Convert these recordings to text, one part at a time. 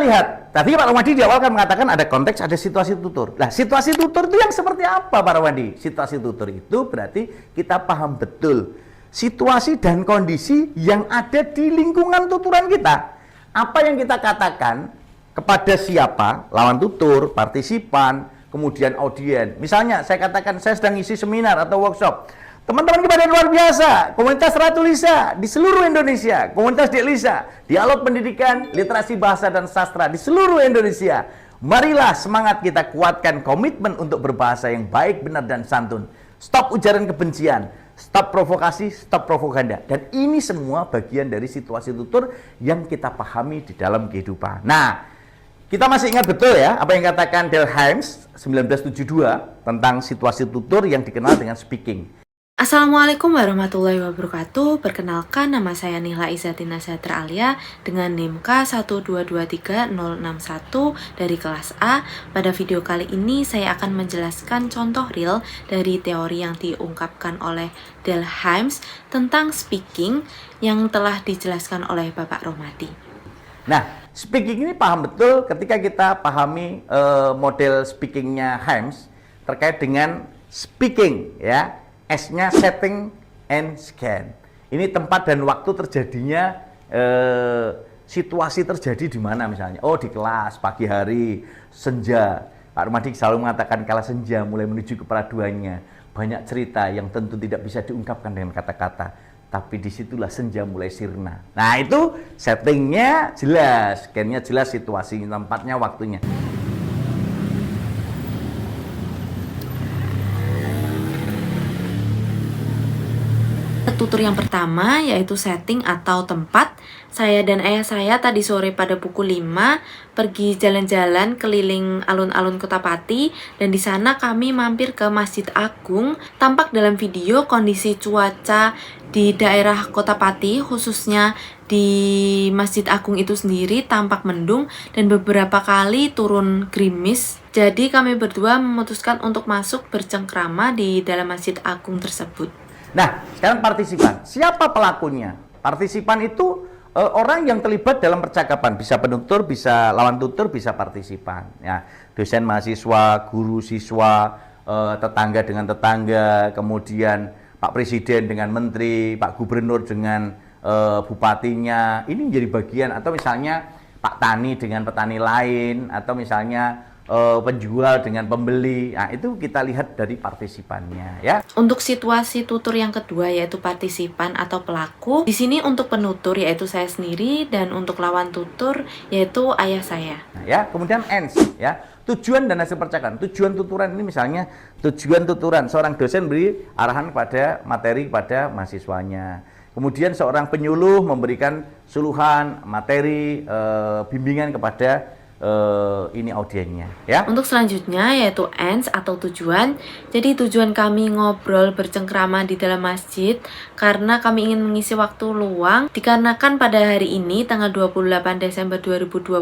lihat, tadi Pak Romadi di awal kan mengatakan ada konteks, ada situasi tutur. Nah, situasi tutur itu yang seperti apa Pak Romadi? Situasi tutur itu berarti kita paham betul situasi dan kondisi yang ada di lingkungan tuturan kita. Apa yang kita katakan kepada siapa, lawan tutur, partisipan, kemudian audien. Misalnya saya katakan saya sedang isi seminar atau workshop. Teman-teman kepada luar biasa, komunitas Ratu Lisa di seluruh Indonesia, komunitas Dek Lisa, dialog pendidikan, literasi bahasa dan sastra di seluruh Indonesia. Marilah semangat kita kuatkan komitmen untuk berbahasa yang baik, benar, dan santun. Stop ujaran kebencian, stop provokasi, stop propaganda. Dan ini semua bagian dari situasi tutur yang kita pahami di dalam kehidupan. Nah, kita masih ingat betul ya apa yang katakan Delheims 1972 tentang situasi tutur yang dikenal dengan speaking. Assalamualaikum warahmatullahi wabarakatuh. Perkenalkan, nama saya Nihla Izzatina Satra Alia dengan NIM K1223061 dari kelas A. Pada video kali ini saya akan menjelaskan contoh real dari teori yang diungkapkan oleh Delheims tentang speaking yang telah dijelaskan oleh Bapak Romadi. Nah, speaking ini paham betul ketika kita pahami model speakingnya Heims terkait dengan speaking ya. S-nya setting and scan. Ini tempat dan waktu terjadinya situasi terjadi di mana misalnya. Oh, di kelas pagi hari, senja. Pak Romadi selalu mengatakan kala senja mulai menuju keperaduannya. Banyak cerita yang tentu tidak bisa diungkapkan dengan kata-kata. Tapi disitulah senja mulai sirna. Nah, itu settingnya jelas, scan-nya jelas, situasi, tempatnya, waktunya. Tutur yang pertama yaitu setting atau tempat. Saya dan ayah saya tadi sore pada pukul 5 pergi jalan-jalan keliling alun-alun Kota Pati, dan di sana kami mampir ke Masjid Agung. Tampak dalam video kondisi cuaca di daerah Kota Pati, khususnya di Masjid Agung itu sendiri tampak mendung dan beberapa kali turun gerimis. Jadi kami berdua memutuskan untuk masuk bercengkrama di dalam Masjid Agung tersebut. Nah, sekarang partisipan. Siapa pelakunya? Partisipan itu orang yang terlibat dalam percakapan. Bisa penutur, bisa lawan tutur, bisa partisipan. Ya, dosen mahasiswa, guru siswa, tetangga dengan tetangga, kemudian Pak Presiden dengan Menteri, Pak Gubernur dengan bupatinya. Ini menjadi bagian, atau misalnya Pak Tani dengan petani lain, atau misalnya penjual dengan pembeli. Nah, itu kita lihat dari partisipannya ya. Untuk situasi tutur yang kedua yaitu partisipan atau pelaku. Di sini untuk penutur yaitu saya sendiri, dan untuk lawan tutur yaitu ayah saya. Nah, ya, kemudian ends ya. Tujuan dan hasil percakapan. Tujuan tuturan ini misalnya tujuan tuturan seorang dosen beri arahan pada materi kepada mahasiswanya. Kemudian seorang penyuluh memberikan suluhan, materi, bimbingan kepada ini audiennya ya. Untuk selanjutnya yaitu ends atau tujuan. Jadi tujuan kami ngobrol bercengkrama di dalam masjid karena kami ingin mengisi waktu luang, dikarenakan pada hari ini tanggal 28 Desember 2025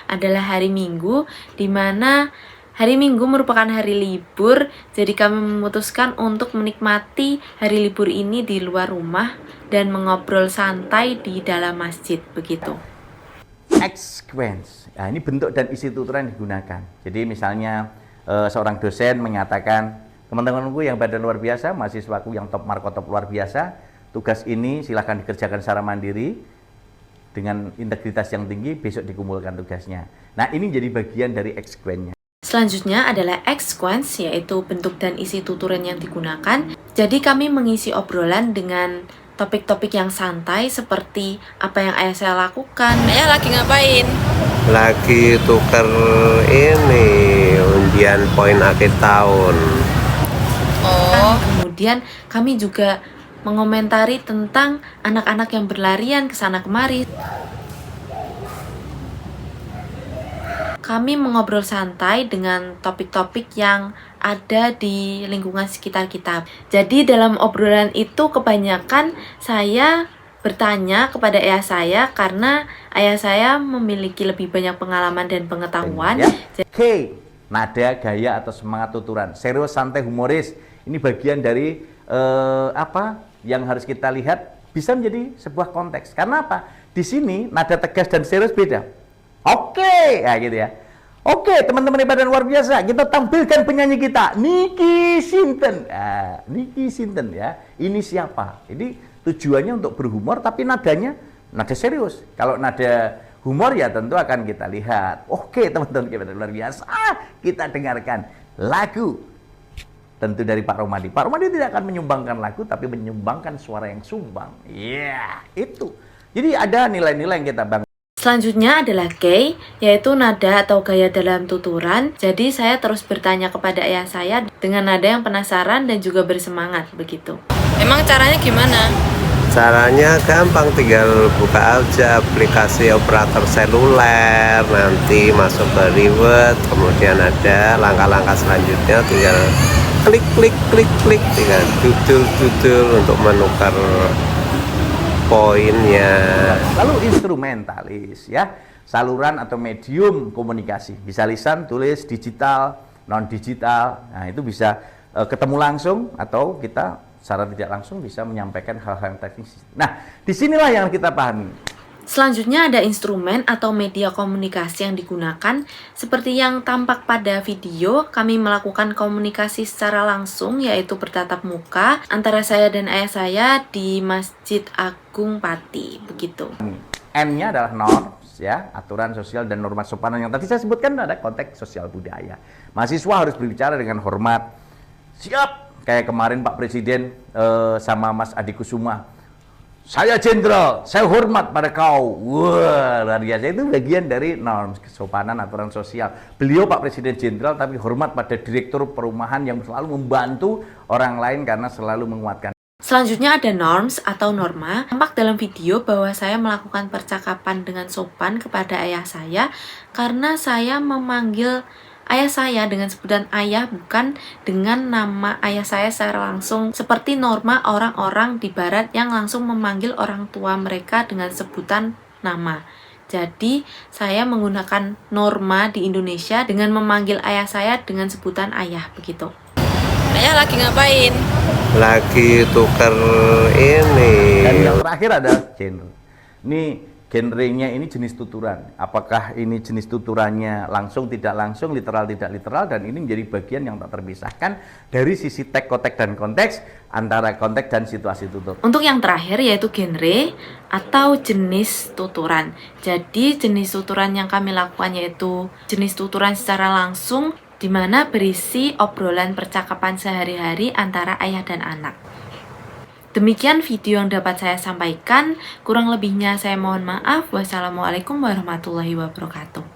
adalah hari Minggu, di mana hari Minggu merupakan hari libur. Jadi kami memutuskan untuk menikmati hari libur ini di luar rumah dan mengobrol santai di dalam masjid begitu. Sequence. Nah, ini bentuk dan isi tuturan yang digunakan. Jadi misalnya seorang dosen menyatakan, teman-temanku yang pada luar biasa, mahasiswaku yang top markotop luar biasa, tugas ini silahkan dikerjakan secara mandiri dengan integritas yang tinggi, besok dikumpulkan tugasnya. Nah, ini jadi bagian dari sequence-nya. Selanjutnya adalah sequence, yaitu bentuk dan isi tuturan yang digunakan. Jadi kami mengisi obrolan dengan topik-topik yang santai seperti apa yang ayah saya lakukan. Ayah lagi ngapain? Lagi tuker ini undian poin akhir tahun. Oh. Kemudian kami juga mengomentari tentang anak-anak yang berlarian ke sana kemari. Kami mengobrol santai dengan topik-topik yang ada di lingkungan sekitar kita. Jadi dalam obrolan itu kebanyakan saya bertanya kepada ayah saya karena ayah saya memiliki lebih banyak pengalaman dan pengetahuan. Ya. K, nada, gaya atau semangat tuturan. Serius, santai, humoris. Ini bagian dari apa yang harus kita lihat bisa menjadi sebuah konteks. Karena apa? Di sini nada tegas dan serius beda. Oke, ya gitu ya. Oke, teman-teman hebat dan luar biasa, kita tampilkan penyanyi kita, Nicky Sinten. Nicky Sinten ya. Ini siapa? Jadi tujuannya untuk berhumor, tapi nadanya nada serius. Kalau nada humor ya tentu akan kita lihat. Oke, teman-teman hebat dan luar biasa, kita dengarkan lagu tentu dari Pak Romadi. Pak Romadi tidak akan menyumbangkan lagu, tapi menyumbangkan suara yang sumbang. Iya, itu. Jadi ada nilai-nilai yang kita bangun. Selanjutnya adalah gay, yaitu nada atau gaya dalam tuturan. Jadi saya terus bertanya kepada ayah saya dengan nada yang penasaran dan juga bersemangat begitu. Emang caranya gimana? Caranya gampang, tinggal buka aja aplikasi operator seluler, nanti masuk ke reward, kemudian ada langkah-langkah selanjutnya, tinggal klik, tinggal dudul untuk menukar poinnya. Lalu instrumentalis ya, saluran atau medium komunikasi, bisa lisan, tulis, digital, non digital. Nah, itu bisa ketemu langsung atau kita secara tidak langsung bisa menyampaikan hal-hal yang teknis. Nah, disinilah yang kita pahami. Selanjutnya ada instrumen atau media komunikasi yang digunakan. Seperti yang tampak pada video, kami melakukan komunikasi secara langsung, yaitu bertatap muka antara saya dan ayah saya di Masjid Agung Pati, begitu. N-nya adalah norms ya, aturan sosial dan norma sopanan yang tadi saya sebutkan, ada konteks sosial budaya. Mahasiswa harus berbicara dengan hormat. Siap, kayak kemarin Pak Presiden sama Mas Adi Kusuma. Saya jenderal, saya hormat pada kau. Wah, luar biasa. Itu bagian dari norms kesopanan aturan sosial. Beliau Pak Presiden jenderal tapi hormat pada direktur perumahan yang selalu membantu orang lain karena selalu menguatkan. Selanjutnya ada norms atau norma. Tampak dalam video bahwa saya melakukan percakapan dengan sopan kepada ayah saya karena saya memanggil ayah saya dengan sebutan ayah, bukan dengan nama ayah saya secara langsung, seperti norma orang-orang di barat yang langsung memanggil orang tua mereka dengan sebutan nama. Jadi saya menggunakan norma di Indonesia dengan memanggil ayah saya dengan sebutan ayah, begitu. Ayah lagi ngapain? Lagi tuker ini. Dan yang terakhir ada genre. Ini genrenya ini jenis tuturan. Apakah ini jenis tuturannya langsung, tidak langsung, literal, tidak literal, dan ini menjadi bagian yang tak terpisahkan dari sisi teks, konteks, dan konteks antara konteks dan situasi tutur. Untuk yang terakhir yaitu genre atau jenis tuturan. Jadi jenis tuturan yang kami lakukan yaitu jenis tuturan secara langsung, di mana berisi obrolan percakapan sehari-hari antara ayah dan anak. Demikian video yang dapat saya sampaikan. Kurang lebihnya saya mohon maaf. Wassalamualaikum warahmatullahi wabarakatuh.